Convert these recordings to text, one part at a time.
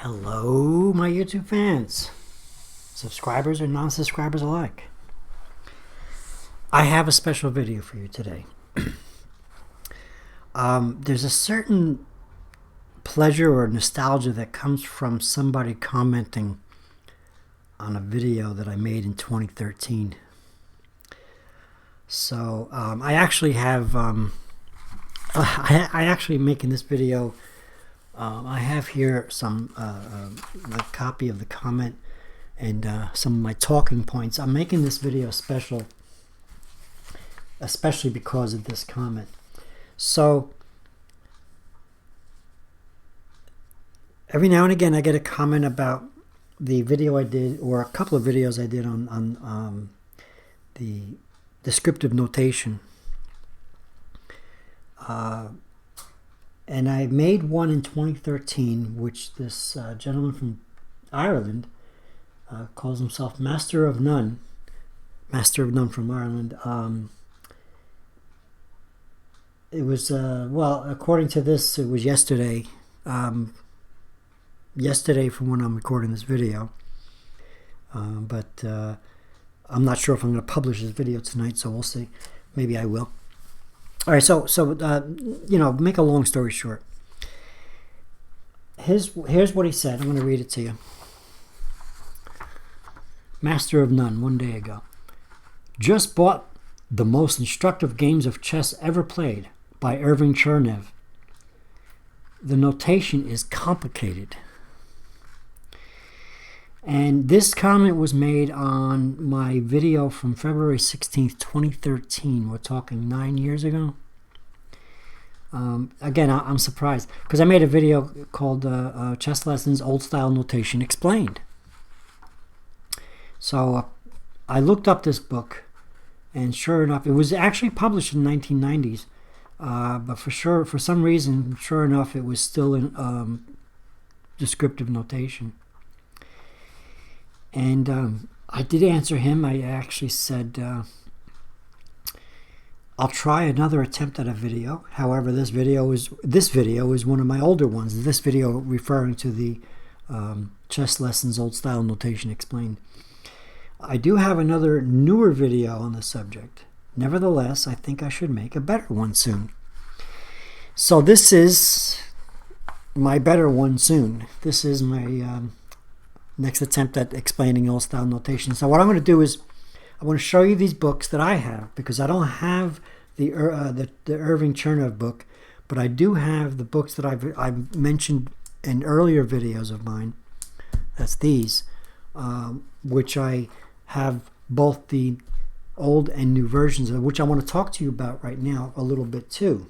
Hello, my YouTube fans, subscribers or non-subscribers alike. I have a special video for you today. There's a certain pleasure or nostalgia that comes from somebody commenting on a video that I made in 2013. So I actually have, I actually making this video. I have here some a copy of the comment and some of my talking points. I'm making this video special, especially because of this comment. So every now and again I get a comment about the video I did, or a couple of videos I did on the descriptive notation. And I made one in 2013, which this gentleman from Ireland calls himself Master of None from Ireland. It was, well, according to this, it was yesterday. Yesterday from when I'm recording this video. But I'm not sure if I'm going to publish this video tonight, so we'll see. Maybe I will. All right, so you know, make a long story short. Here's what he said. I'm going to read it to you. Master of None, one day ago. Just bought The Most Instructive Games of Chess Ever Played by Irving Chernev. The notation is complicated. And this comment was made on my video from February 16th, 2013. We're talking 9 years ago. Again, I'm surprised because I made a video called Chess Lessons Old Style Notation Explained. So I looked up this book, and sure enough, it was actually published in the 1990s. But for some reason, sure enough, it was still in descriptive notation. And I did answer him. I actually said, I'll try another attempt at a video. However, this video is one of my older ones. This video referring to the Chess Lessons Old Style Notation Explained. I do have another newer video on the subject. Nevertheless, I think I should make a better one soon. So this is my better one soon. This is my next attempt at explaining old style notation. So what I'm going to do is I want to show you these books that I have, because I don't have the Irving Chernev book, but I do have the books that I've mentioned in earlier videos of mine. That's these, which I have both the old and new versions of, which I want to talk to you about right now a little bit too.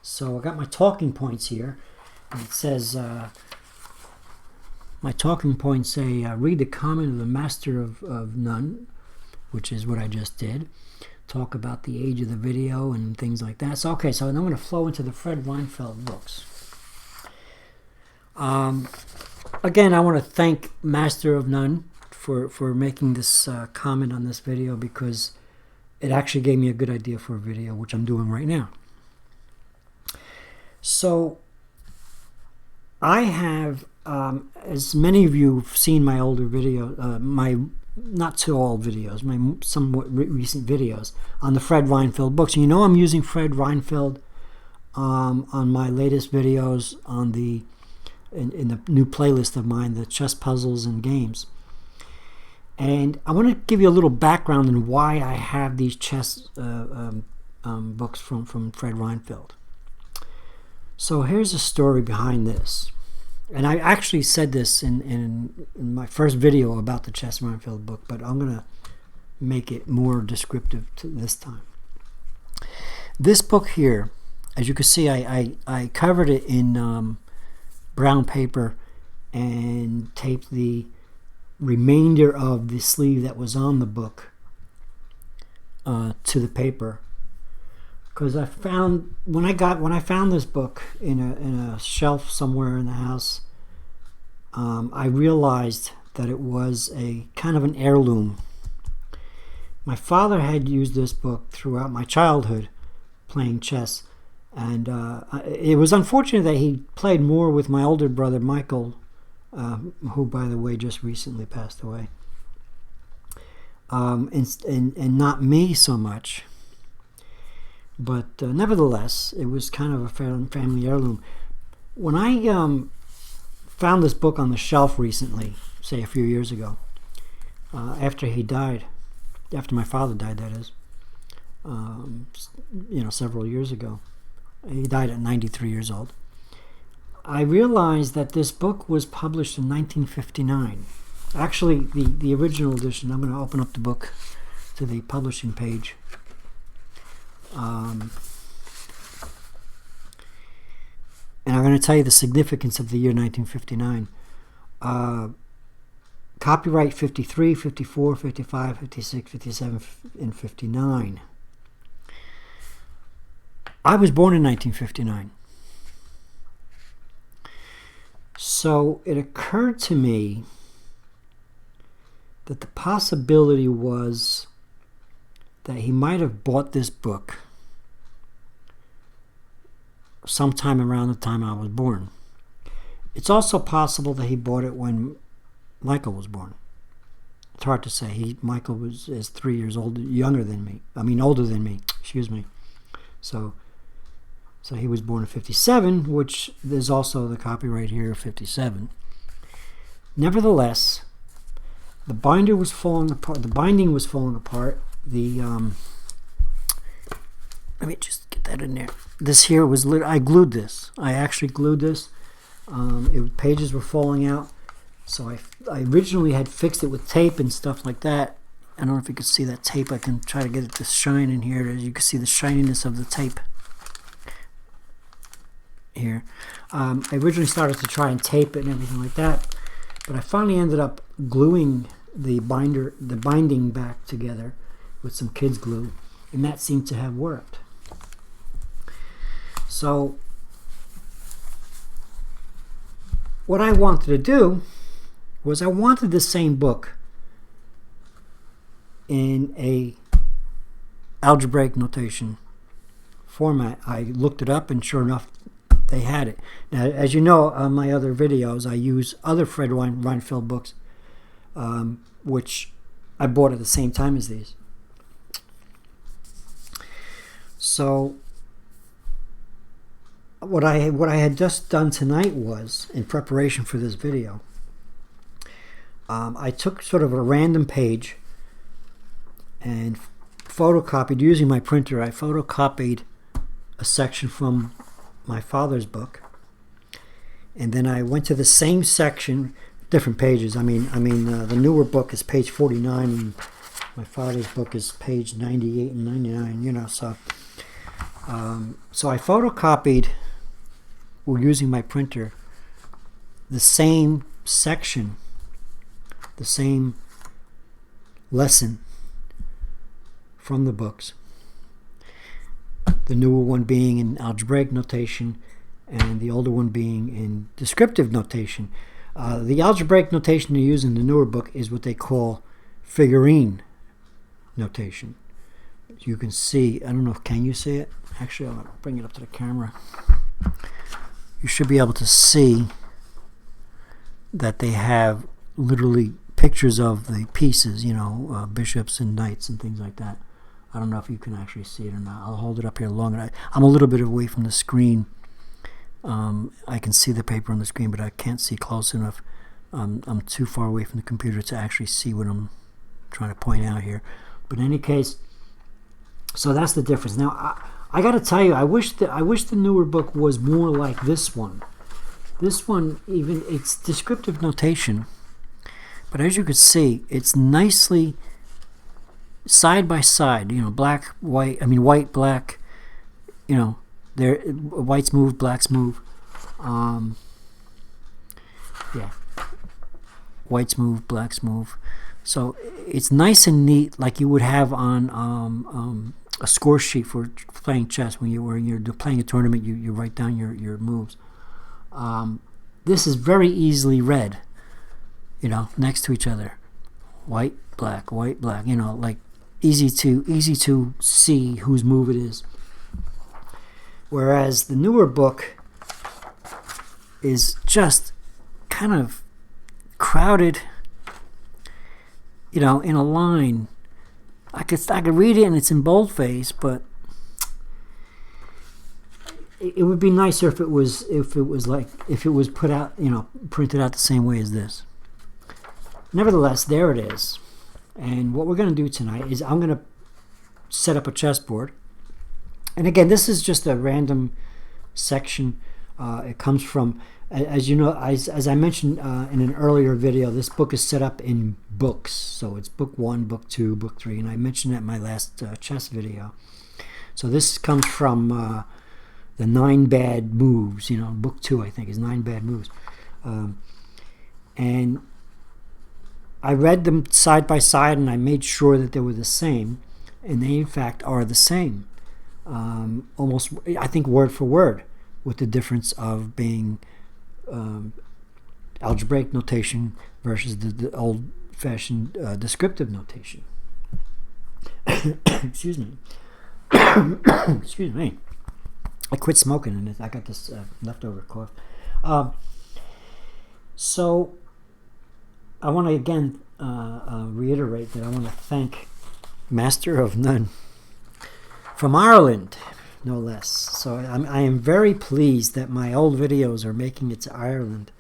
So I got my talking points here. And it says, my talking points say, read the comment of the Master of None, which is what I just did. Talk about the age of the video and things like that. So, okay, so I'm going to flow into the Fred Reinfeldt books. Again, I want to thank Master of None for making this comment on this video, because it actually gave me a good idea for a video, which I'm doing right now. So, I have, as many of you have seen my older video, my not too old videos, my somewhat recent videos on the Fred Reinfeldt books. And you know I'm using Fred Reinfeldt on my latest videos on in the new playlist of mine, the Chess Puzzles and Games. And I want to give you a little background on why I have these chess books from Fred Reinfeldt. So here's a story behind this. And I actually said this in my first video about the Chess Reinfeldt book, but I'm going to make it more descriptive this time. This book here, as you can see, I covered it in brown paper and taped the remainder of the sleeve that was on the book to the paper. Because I found, when I found this book in a shelf somewhere in the house, I realized that it was a kind of an heirloom. My father had used this book throughout my childhood playing chess, And it was unfortunate that he played more with my older brother Michael, who, by the way, just recently passed away, and not me so much. But nevertheless, it was kind of a family heirloom. When I found this book on the shelf recently, say a few years ago, after he died, after my father died, that is, several years ago. He died at 93 years old. I realized that this book was published in 1959. Actually, the original edition, I'm going to open up the book to the publishing page. And I'm going to tell you the significance of the year 1959. Copyright 53, 54, 55, 56, 57, and 59. I was born in 1959. So it occurred to me that the possibility was that he might have bought this book sometime around the time I was born. It's also possible that he bought it when Michael was born. It's hard to say. Michael is 3 years older than me. Excuse me. So he was born in 57, which there's also the copyright here of 57. Nevertheless, the binder was falling apart. The binding was falling apart. Let me just get that in there. This here was I glued this. I actually glued this. Pages were falling out. So I originally had fixed it with tape and stuff like that. I don't know if you can see that tape. I can try to get it to shine in here. You can see the shininess of the tape here. I originally started to try and tape it and everything like that, but I finally ended up gluing the binding back together with some kids glue, and that seemed to have worked. So what I wanted to do was I wanted the same book in a algebraic notation format. I looked it up, and sure enough, they had it. Now, as you know, on my other videos, I use other Fred Reinfeld books, which I bought at the same time as these. So what I had just done tonight was, in preparation for this video, I took sort of a random page and photocopied, using my printer, I photocopied a section from my father's book, and then I went to the same section, different pages. the newer book is page 49, and my father's book is page 98 and 99. So I photocopied, using my printer, the same section, the same lesson from the books. The newer one being in algebraic notation, and the older one being in descriptive notation. The algebraic notation they use in the newer book is what they call figurine notation. You can see, I don't know, can you see it? Actually, I'll bring it up to the camera. You should be able to see that they have literally pictures of the pieces, bishops and knights and things like that. I don't know if you can actually see it or not. I'll hold it up here longer. I'm a little bit away from the screen. I can see the paper on the screen, but I can't see close enough. I'm too far away from the computer to actually see what I'm trying to point out here. But in any case, so that's the difference. Now, I got to tell you, I wish the newer book was more like this one. This one, it's descriptive notation, but as you can see, it's nicely side by side. Black, white. White, black. There, whites move, blacks move. Whites move, blacks move. So it's nice and neat, like you would have on a score sheet for playing chess. When you're playing a tournament, you write down your moves. This is very easily read, next to each other. White, black, like easy to see whose move it is. whereas the newer book is just kind of crowded, you know, in a line. I could read it and it's in boldface, but it would be nicer if it was put out, you know, printed out the same way as this. Nevertheless, there it is. And what we're going to do tonight is I'm going to set up a chessboard. And again, this is just a random section. It comes from, as you know, as I mentioned in an earlier video, this book is set up in books. So it's book 1, book 2, book 3, and I mentioned that in my last chess video. So this comes from the 9 Bad Moves, you know, book 2 I think is 9 Bad Moves. And I read them side by side and I made sure that they were the same, and they in fact are the same. Almost, I think, word for word, with the difference of being algebraic notation versus the old-fashioned descriptive notation. Excuse me. Excuse me. I quit smoking and I got this leftover cough. So I want to again reiterate that I want to thank Master of None from Ireland, no less. So I am very pleased that my old videos are making it to Ireland,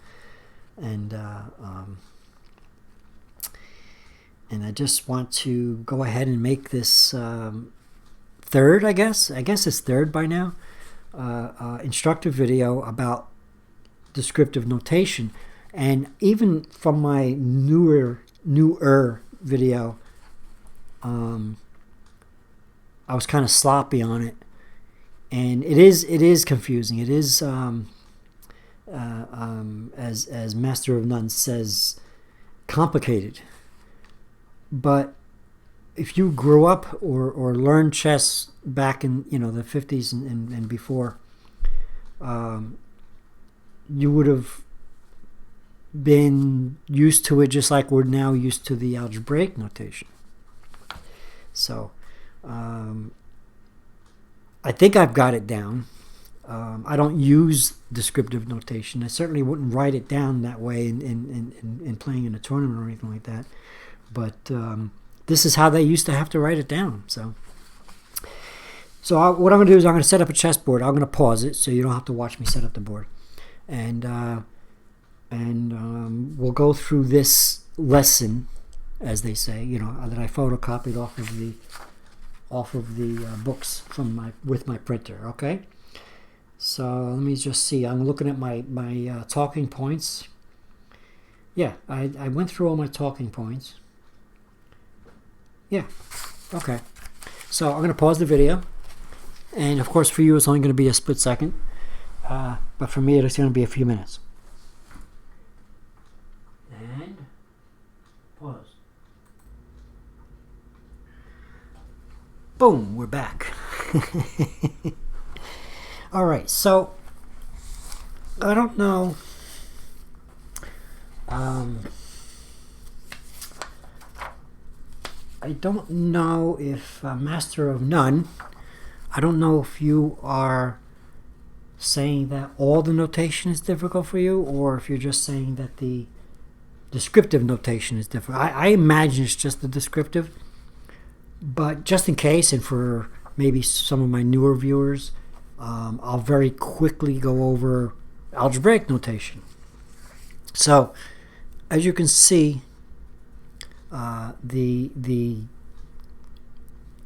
and I just want to go ahead and make this third, I guess it's third by now, instructive video about descriptive notation. And even from my newer video, I was kind of sloppy on it, and it is confusing. It is as Master of None says, complicated. But if you grew up or learned chess back in, you know, the 50s and before, you would have been used to it just like we're now used to the algebraic notation. So I think I've got it down. I don't use descriptive notation. I certainly wouldn't write it down that way in playing in a tournament or anything like that. But this is how they used to have to write it down. So what I'm going to do is I'm going to set up a chessboard. I'm going to pause it so you don't have to watch me set up the board. And we'll go through this lesson, as they say, you know, that I photocopied off of the books with my printer. Okay, so let me just see. I'm looking at my talking points. Yeah, I went through all my talking points. Yeah, okay. So I'm going to pause the video, and of course for you it's only going to be a split second, but for me it's going to be a few minutes. And pause. Boom, we're back. All right, so I don't know. I don't know if Master of None, I don't know if you are saying that all the notation is difficult for you, or if you're just saying that the descriptive notation is difficult. I imagine it's just the descriptive, but just in case, and for maybe some of my newer viewers, I'll very quickly go over algebraic notation. So, as you can see, the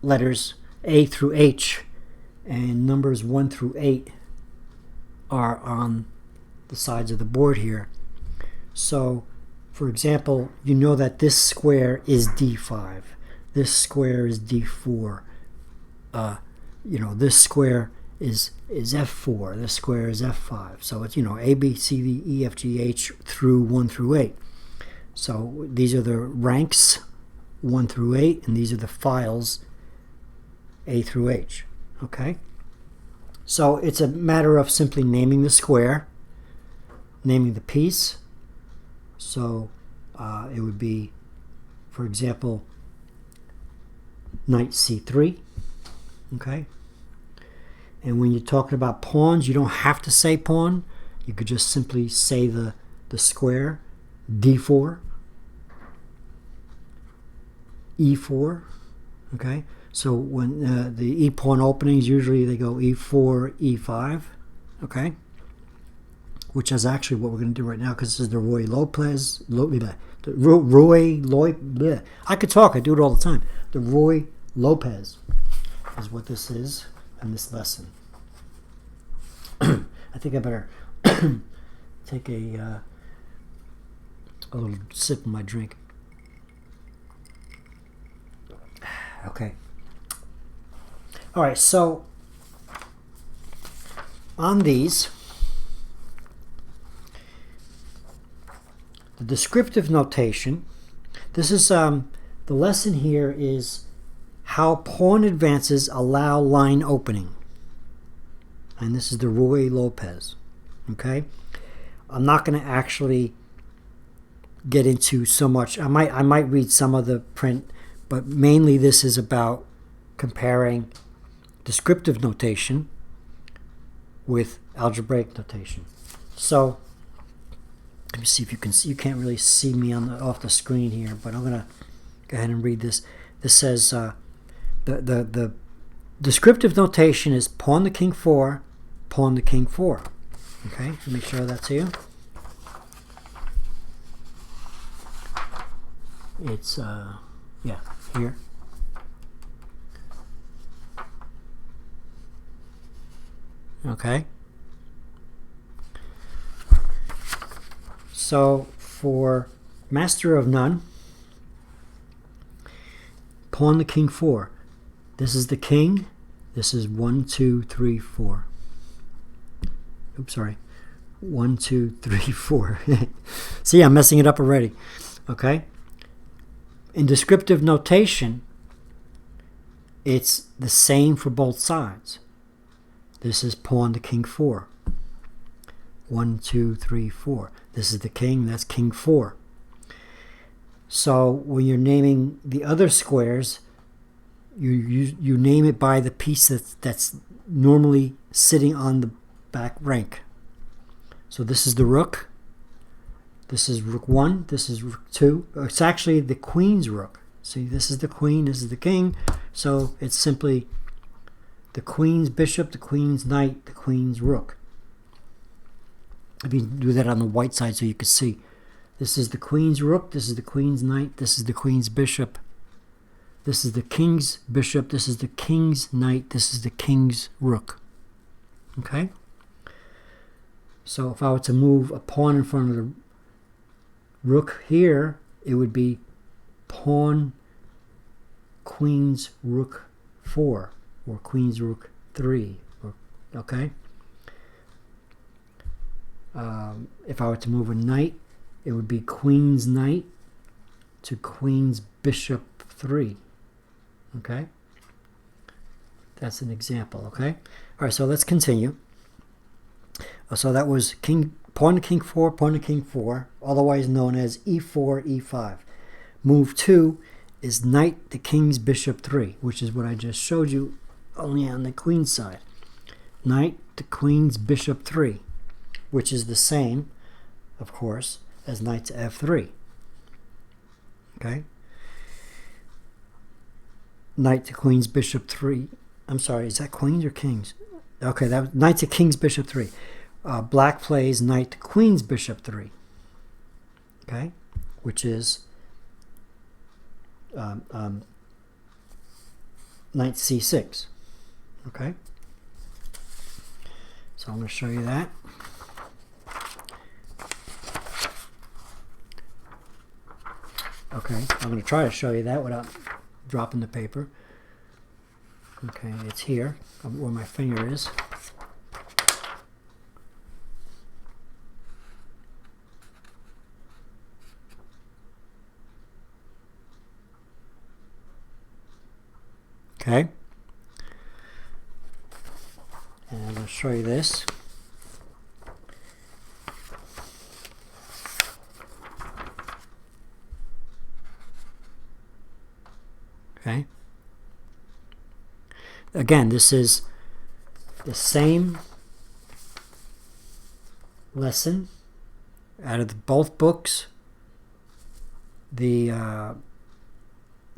letters A through H and numbers 1 through 8 are on the sides of the board here. So, for example, you know that this square is D5. This square is D4. You know, this square is F4. This square is F5. So it's, you know, A, B, C, D, E, F, G, H through 1 through 8. So these are the ranks 1 through 8, and these are the files A through H. Okay? So it's a matter of simply naming the square, naming the piece. So it would be, for example, knight C3. Okay? And when you're talking about pawns, you don't have to say pawn. You could just simply say the square, d4, e4, okay? So when the e-pawn openings, usually they go e4, e5, okay? Which is actually what we're going to do right now, because this is the Roy Lopez, I could talk, I do it all the time. The Roy Lopez is what this is in this lesson. I think I better take a little sip of my drink. Okay. All right, so on these, the descriptive notation, this is the lesson here is how pawn advances allow line opening. And this is the Roy Lopez, okay? I'm not going to actually get into so much. I might read some of the print, but mainly this is about comparing descriptive notation with algebraic notation. So let me see if you can see. You can't really see me off the screen here, but I'm going to go ahead and read this. This says the descriptive notation is pawn to king 4, pawn to king 4. Okay, let me show that to you. It's yeah, here. Okay. So for master of none, pawn to king 4. This is the king. This is 1, 2, 3, 4. Oops, sorry. 1, 2, 3, 4. See, I'm messing it up already. Okay. In descriptive notation, it's the same for both sides. This is pawn to king 4. 1, 2, 3, 4. This is the king. That's king 4. So when you're naming the other squares, you name it by the piece that's normally sitting on the back rank. So this is the rook. This is rook 1. This is rook 2. It's actually the queen's rook. See, this is the queen. This is the king. So it's simply the queen's bishop, the queen's knight, the queen's rook. Let me do that on the white side so you can see. This is the queen's rook. This is the queen's knight. This is the queen's bishop. This is the king's bishop. This is the king's knight. This is the king's rook. Okay? So if I were to move a pawn in front of the rook here, it would be pawn, queen's rook 4, or queen's rook 3. Okay? If I were to move a knight, it would be queen's knight to queen's bishop 3. Okay? That's an example, okay? All right, so let's continue. So that was pawn to king 4, pawn to king 4, otherwise known as e4, e5. Move 2 is knight to king's bishop 3, which is what I just showed you, only on the queen's side. Knight to queen's bishop 3, which is the same, of course, as knight to f3. Okay? Knight to queen's bishop 3. I'm sorry, is that queens or kings? Okay, that was knight to king's bishop 3. Black plays knight to queen's bishop 3. Okay? Which is knight c6. Okay? So I'm going to show you that. Okay, I'm going to try to show you that without dropping the paper. Okay, it's here, where my finger is. Okay. And I'm going to show you this. Okay. Again, this is the same lesson out of both books. The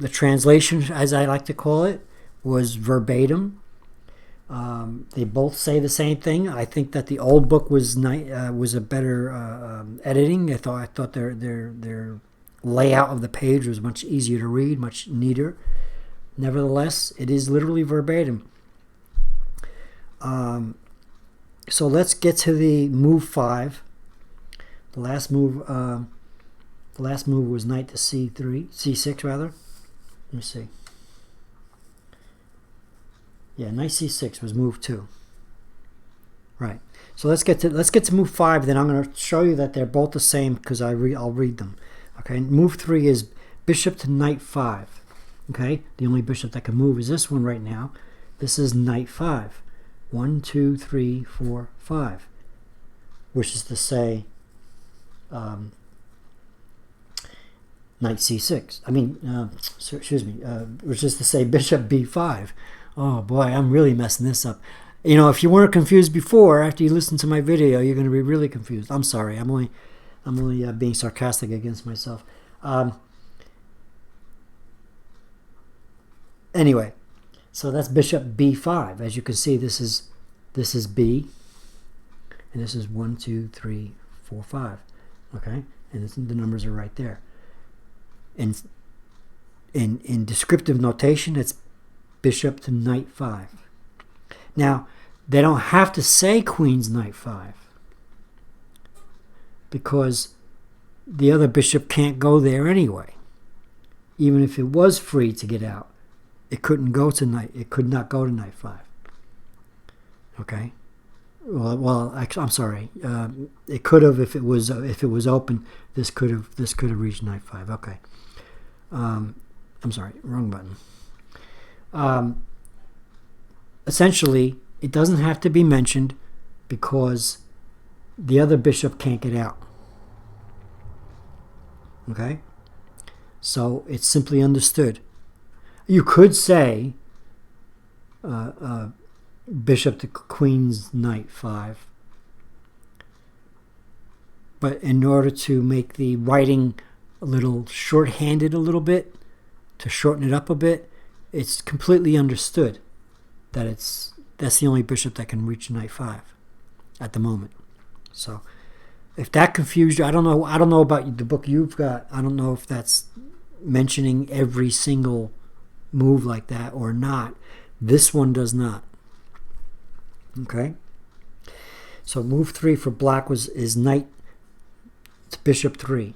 translation, as I like to call it, was verbatim. They both say the same thing. I think that the old book was a better editing. I thought their layout of the page was much easier to read, much neater. Nevertheless, it is literally verbatim. So let's get to the move 5. The last move was knight to c6 rather. Let me see. Yeah, knight c6 was move 2. Right. So let's get to move 5. Then I'm going to show you that they're both the same because I'll read them. Okay. Move 3 is bishop to knight 5. Okay. The only bishop that can move is this one right now. This is knight 5. 1, 2, 3, 4, 5. Which is to say, knight c6. I mean, excuse me. Which is to say bishop b5. Oh boy, I'm really messing this up. You know, if you weren't confused before, after you listen to my video, you're going to be really confused. I'm sorry. I'm only being sarcastic against myself. Anyway, so that's bishop b5. As you can see, this is b, and this is 1, 2, 3, 4, 5. Okay, and the numbers are right there. And in descriptive notation, it's bishop to knight 5. Now, they don't have to say queen's knight 5 because the other bishop can't go there anyway. Even if it was free to get out, it couldn't go to knight. It could not go to knight 5. Okay. Well, actually, I'm sorry. It could have if it was open. This could have reached knight 5. Okay. I'm sorry, wrong button. Essentially, it doesn't have to be mentioned because the other bishop can't get out. Okay? So it's simply understood. You could say bishop to queen's knight 5. But in order to make the writing a little short-handed a little bit, to shorten it up a bit, it's completely understood that that's the only bishop that can reach knight 5 at the moment. So if that confused you, I don't know about the book you've got. I don't know if that's mentioning every single move like that or not. This one does not. Okay. So move 3 for black is knight to bishop 3.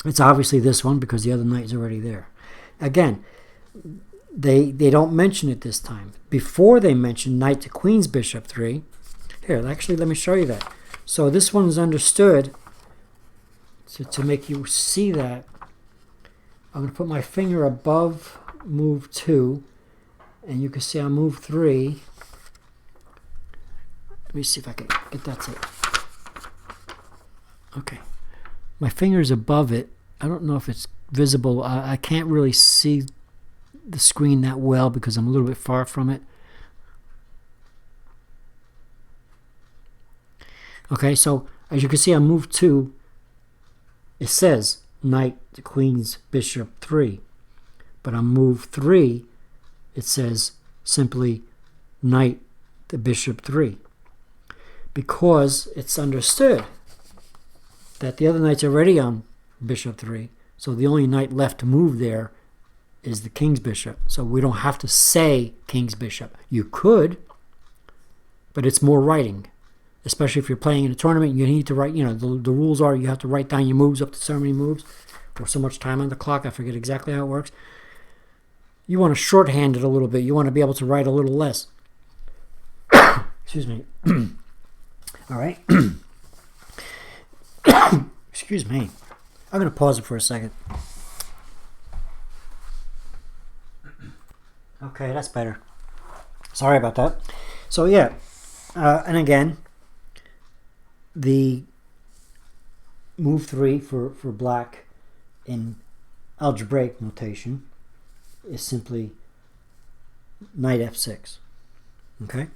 It's obviously this one because the other knight is already there. Again, they don't mention it this time. Before they mentioned knight to queen's bishop 3. Here, actually, let me show you that. So this one is understood. So to make you see that, I'm going to put my finger above move 2, and you can see on move 3. Let me see if I can get that to. Okay. My finger's above it. I don't know if it's visible. I can't really see the screen that well because I'm a little bit far from it. Okay, so as you can see on move 2, it says knight to queen's bishop 3. But on move 3, it says simply knight to bishop 3. Because it's understood that the other knight's already on bishop 3. So the only knight left to move there is the king's bishop. So we don't have to say king's bishop. You could, but it's more writing. Especially if you're playing in a tournament, you need to write, the rules are you have to write down your moves up to so many moves or so much time on the clock. I forget exactly how it works. You want to shorthand it a little bit. You want to be able to write a little less. Excuse me. All right. Excuse me. I'm going to pause it for a second. Okay, that's better. Sorry about that. So yeah, and again, the move 3 for black in algebraic notation is simply knight f6. Okay,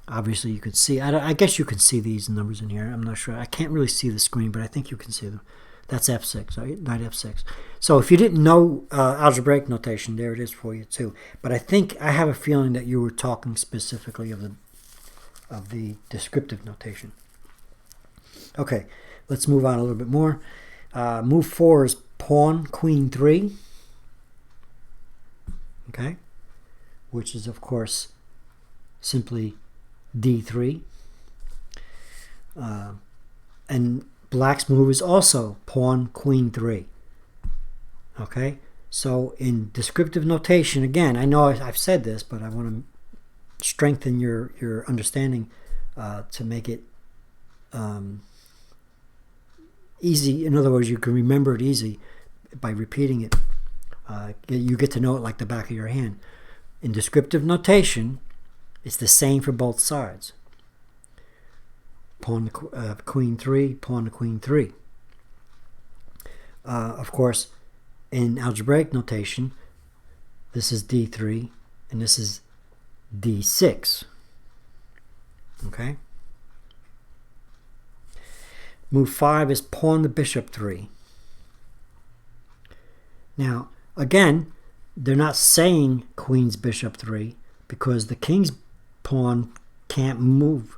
obviously you could see, I guess you can see these numbers in here. I'm not sure, I can't really see the screen, but I think you can see them. That's f6, right? Knight f6. So if you didn't know algebraic notation, there it is for you too. But I have a feeling that you were talking specifically of the descriptive notation. Okay, let's move on a little bit more. Move 4 is pawn queen 3. Okay, which is of course simply d3. And black's move is also pawn queen 3. Okay, so in descriptive notation, again, I know I've said this, but I want to strengthen your understanding to make it easy. In other words, you can remember it easy by repeating it. You get to know it like the back of your hand. In descriptive notation, it's the same for both sides. Pawn to queen 3, pawn to queen 3. Of course, in algebraic notation, this is d3 and this is d6. Okay? Move 5 is pawn to bishop 3. Now, again, they're not saying queen's bishop 3 because the king's pawn can't move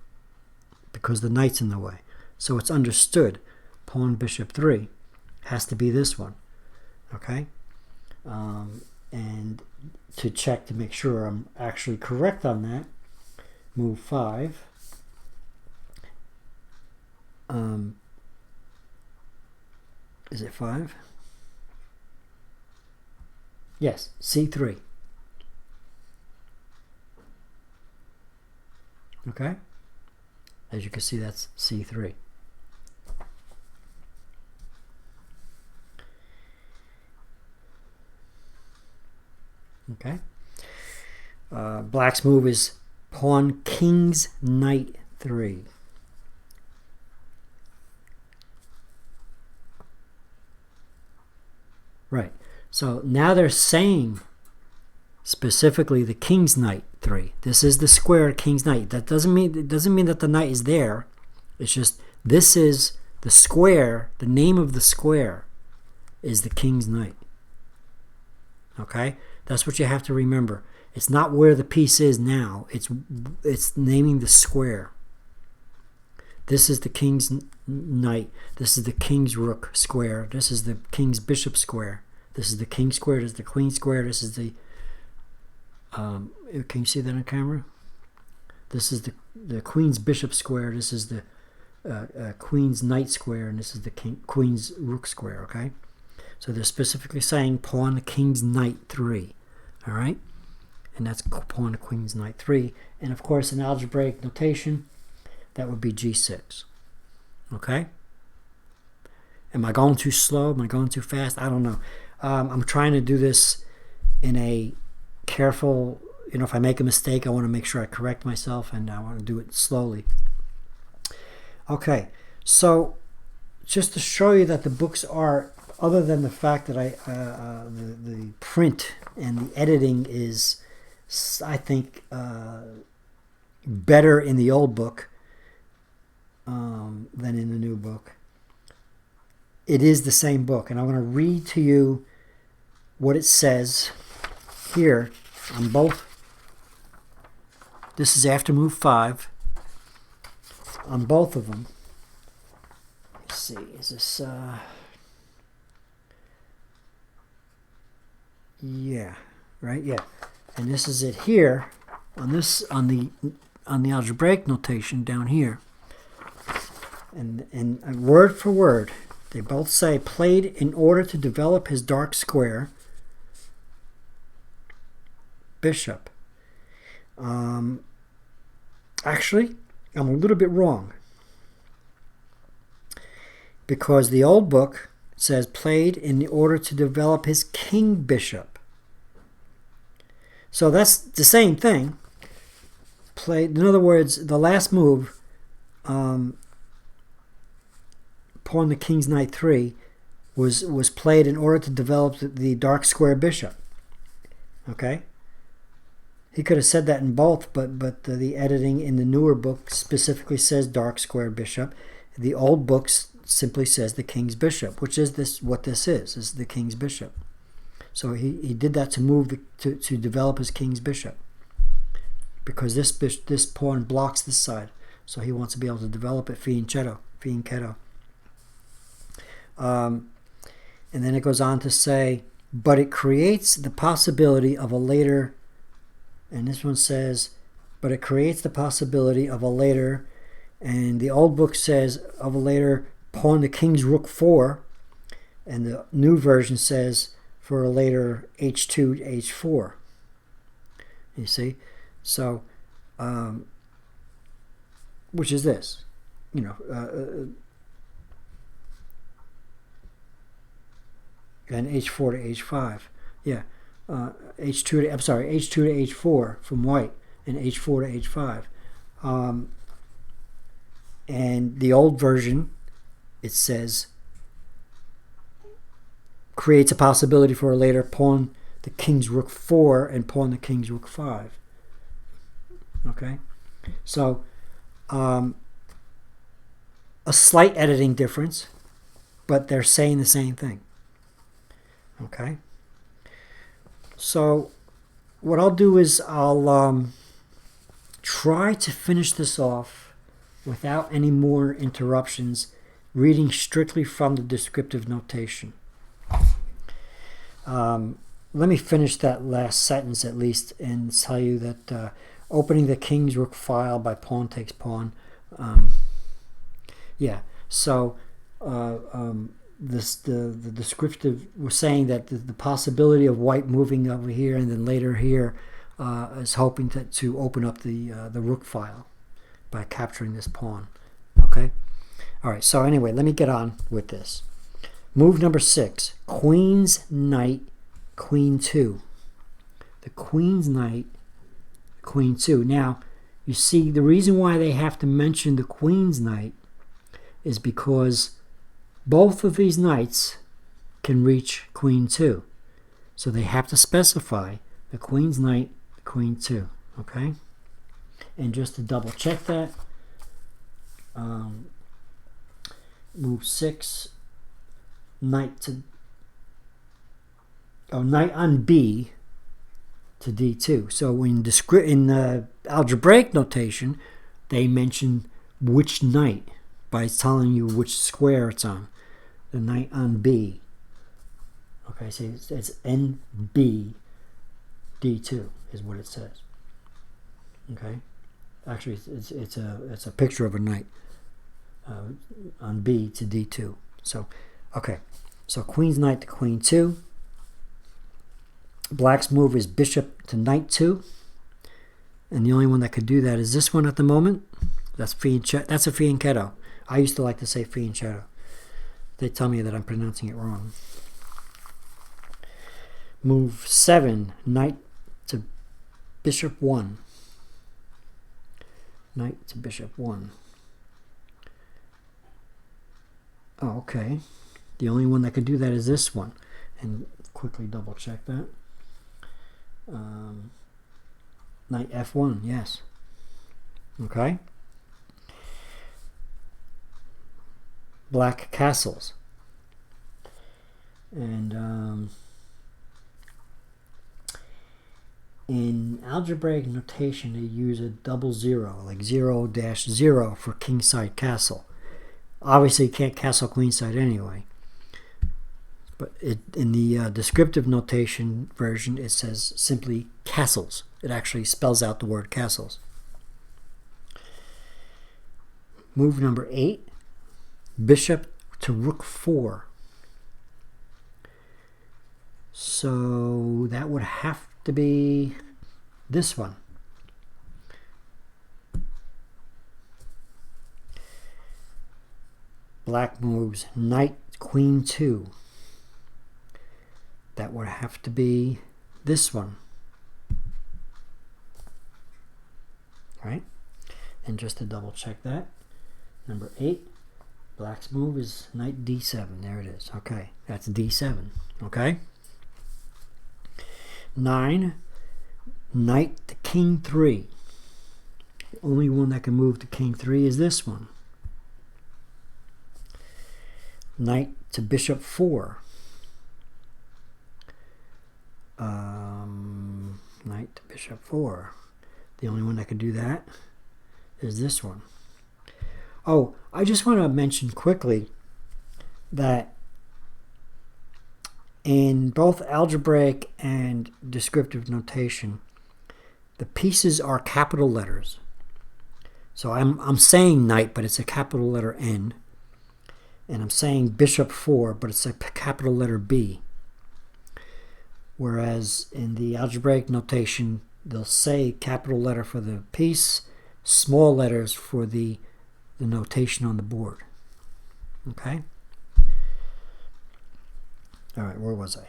because the knight's in the way. So it's understood pawn bishop 3 has to be this one. Okay? And to check to make sure I'm actually correct on that, move 5. Is it 5? Yes, c3. Okay? As you can see, that's c3. Okay? Black's move is pawn king's knight 3. Right. So now they're saying specifically the king's knight 3. This is the square king's knight. That doesn't mean that the knight is there. It's just this is the square. The name of the square is the king's knight. Okay? That's what you have to remember. It's not where the piece is now. It's naming the square. This is the king's knight. This is the king's rook square. This is the king's bishop square. This is the king square. This is the queen square. This is the can you see that on camera? This is the queen's bishop square. This is the queen's knight square, and this is the queen's rook square. Okay, so they're specifically saying pawn to king's knight 3. All right, and that's pawn to queen's knight 3. And of course, in algebraic notation, that would be g6. Okay. Am I going too slow? Am I going too fast? I don't know. I'm trying to do this in a careful, if I make a mistake, I want to make sure I correct myself, and I want to do it slowly. Okay, so just to show you that the books are, other than the fact that the print and the editing is, I think, better in the old book than in the new book. It is the same book, and I'm going to read to you what it says here on both. This is after move 5 on both of them. Let's see, is this yeah, right? Yeah. And this is it here on this on the algebraic notation down here. And word for word, they both say played in order to develop his dark square bishop. Actually, I'm a little bit wrong, because the old book says played in order to develop his king bishop. So that's the same thing. Played, in other words, the last move, pawn the king's knight 3, was played in order to develop the dark square bishop. Okay? He could have said that in both, but the editing in the newer book specifically says dark squared bishop. The old books simply says the king's bishop, which is what this is the king's bishop. So he did that to move to develop his king's bishop, because this pawn blocks this side, so he wants to be able to develop it fianchetto. And then it goes on to say, but it creates the possibility of a later, and this one says, but it creates the possibility of a later, and the old book says of a later pawn the king's rook 4, and the new version says for a later h2 to h4. You see? So, which is this? You know, and h4 to h5. Yeah. H2 to, I'm sorry, h2 to h4 from white, and h4 to h5. And the old version, it says, creates a possibility for a later pawn the king's rook 4 and pawn the king's rook 5. Okay? So, a slight editing difference, but they're saying the same thing. Okay? So, what I'll do is I'll try to finish this off without any more interruptions, reading strictly from the descriptive notation. Let me finish that last sentence at least and tell you that opening the king's rook file by pawn takes pawn. Yeah, so the descriptive was saying that the possibility of white moving over here and then later here is hoping to open up the rook file by capturing this pawn. Okay? All right, so anyway, let me get on with this. Move number 6, Queen's Knight, Queen 2. The Queen's Knight, Queen 2. Now, you see, the reason why they have to mention the Queen's Knight is because both of these knights can reach Queen 2. So they have to specify the Queen's Knight, Queen 2. Okay? And just to double check that, move 6, knight on B to D2. So in algebraic notation, they mention which knight by telling you which square it's on. The knight on B. Okay, so it's NB D2 is what it says. Okay, actually it's a picture of a knight on B to D2. So okay, so Queen's Knight to Queen 2. Black's move is Bishop to Knight 2, and the only one that could do that is this one at the moment. That's a fianchetto. I used to like to say fianchetto. They tell me that I'm pronouncing it wrong. Move 7, Knight to Bishop 1. Knight to Bishop 1. Oh, okay. The only one that could do that is this one. And quickly double check that. Knight F1, yes. Okay. Black castles. And in algebraic notation, they use a 00, like 0-0 for kingside castle. Obviously, you can't castle queenside anyway. But in the descriptive notation version, it says simply castles. It actually spells out the word castles. Move number 8, Bishop to Rook 4. So that would have to be this one. Black moves Knight Queen 2. That would have to be this one. Right? And just to double check that, number 8, Black's move is Knight D7. There it is. Okay, that's D7. Okay? 9, Knight to king 3. The only one that can move to king 3 is this one. Knight to bishop 4. Knight to bishop 4. The only one that can do that is this one. Oh, I just want to mention quickly that in both algebraic and descriptive notation, the pieces are capital letters. So I'm saying knight, but it's a capital letter N. And I'm saying bishop 4, but it's a capital letter B. Whereas in the algebraic notation, they'll say capital letter for the piece, small letters for the notation on the board. Okay? All right, where was I?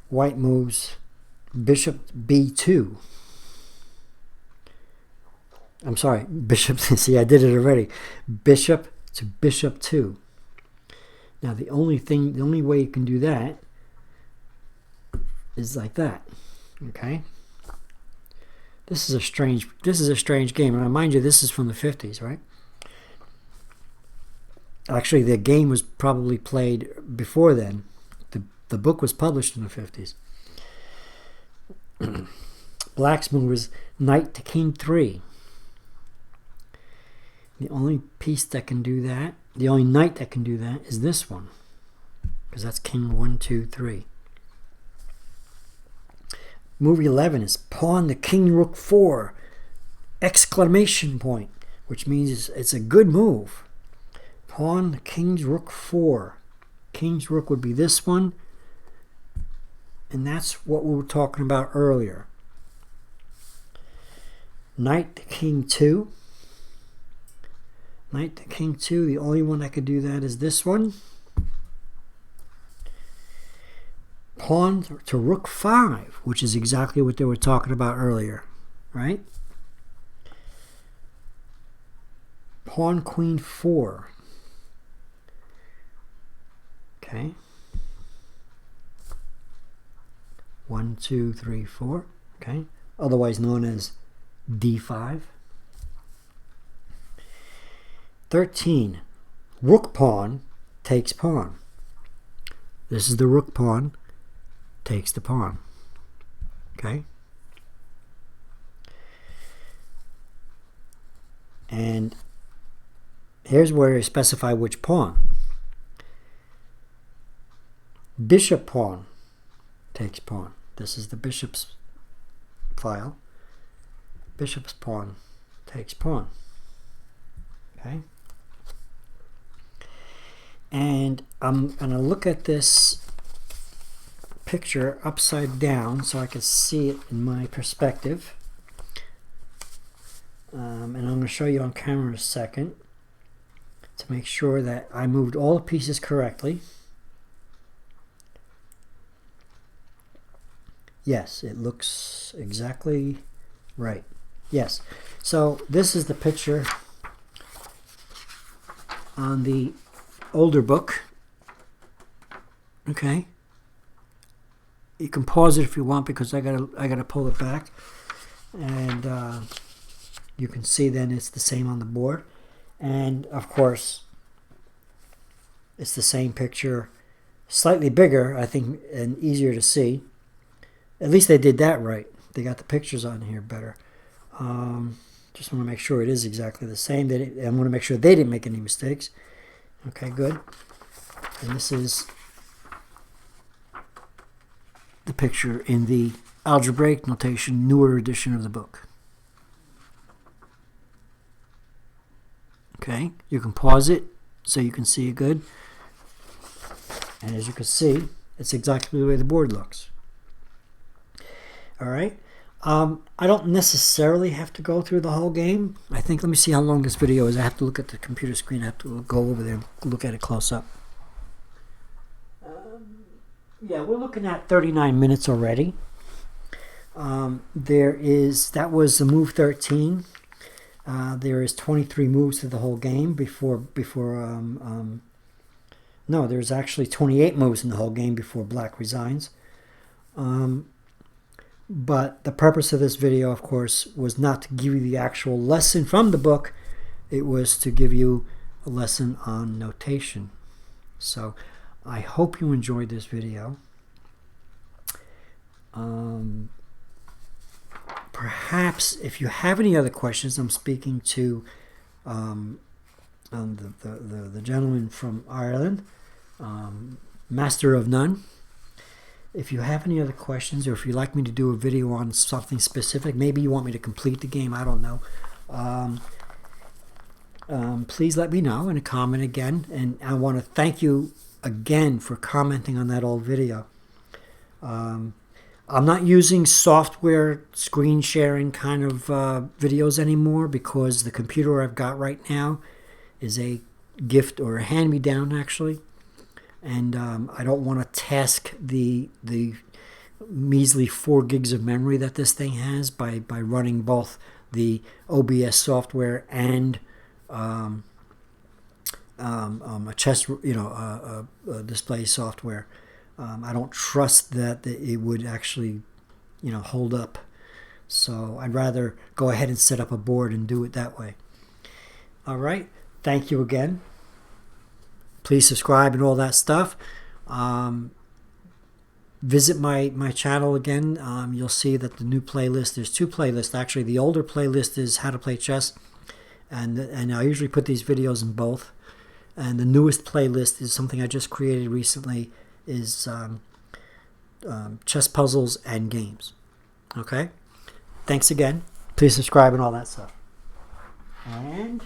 White moves bishop B2. I'm sorry, bishop, see I did it already. Bishop to bishop 2. Now the only way you can do that is like that. Okay? This is a strange game. And mind you, this is from the 50s, right? Actually, the game was probably played before then. The book was published in the 50s. Black's move was knight to king 3. The only piece that can do that, the only knight that can do that is this one. Because that's king 1, 2, 3. Move 11 is pawn to king rook 4. Exclamation point. Which means it's a good move. Pawn to king's rook 4. King's rook would be this one. And that's what we were talking about earlier. Knight to king 2. Knight to king 2. The only one that could do that is this one. Pawn to rook 5, which is exactly what they were talking about earlier, right? Pawn queen 4. Okay. 1, 2, 3, 4. Okay. Otherwise known as D5. 13. Rook pawn takes pawn. This is the rook pawn takes the pawn. Okay. And here's where you specify which pawn. Bishop pawn takes pawn. This is the bishop's file. Bishop's pawn takes pawn. Okay. And I'm going to look at this picture upside down so I can see it in my perspective. And I'm going to show you on camera in a second to make sure that I moved all the pieces correctly. Yes, it looks exactly right. Yes. So this is the picture on the older book. Okay. You can pause it if you want because I gotta pull it back, and you can see then it's the same on the board, and of course it's the same picture, slightly bigger I think and easier to see. At least they did that right. They got the pictures on here better. Just want to make sure it is exactly the same. I want to make sure they didn't make any mistakes. Okay, good. And this is the picture in the Algebraic Notation newer edition of the book. Okay, you can pause it so you can see it good. And as you can see, it's exactly the way the board looks. All right. I don't necessarily have to go through the whole game. I think, let me see how long this video is. I have to look at the computer screen. I have to go over there and look at it close up. Yeah, we're looking at 39 minutes already. That was move 13. There is 23 moves to the whole game no, there's actually 28 moves in the whole game before Black resigns. But the purpose of this video, of course, was not to give you the actual lesson from the book. It was to give you a lesson on notation. So I hope you enjoyed this video. Perhaps if you have any other questions, I'm speaking to the gentleman from Ireland, Master of None. If you have any other questions, or if you'd like me to do a video on something specific, maybe you want me to complete the game, I don't know, please let me know in a comment again. And I want to thank you again for commenting on that old video. I'm not using software screen sharing kind of videos anymore, because the computer I've got right now is a gift, or a hand-me-down actually, and I don't want to task the measly 4 gigs of memory that this thing has by running both the OBS software and a display software. I don't trust that it would actually, hold up. So I'd rather go ahead and set up a board and do it that way. All right. Thank you again. Please subscribe and all that stuff. Visit my channel again. You'll see that the new playlist, there's 2 playlists. Actually, the older playlist is How to Play Chess. And I usually put these videos in both. And the newest playlist is something I just created recently, is chess puzzles and games. Okay? Thanks again. Please subscribe and all that stuff. And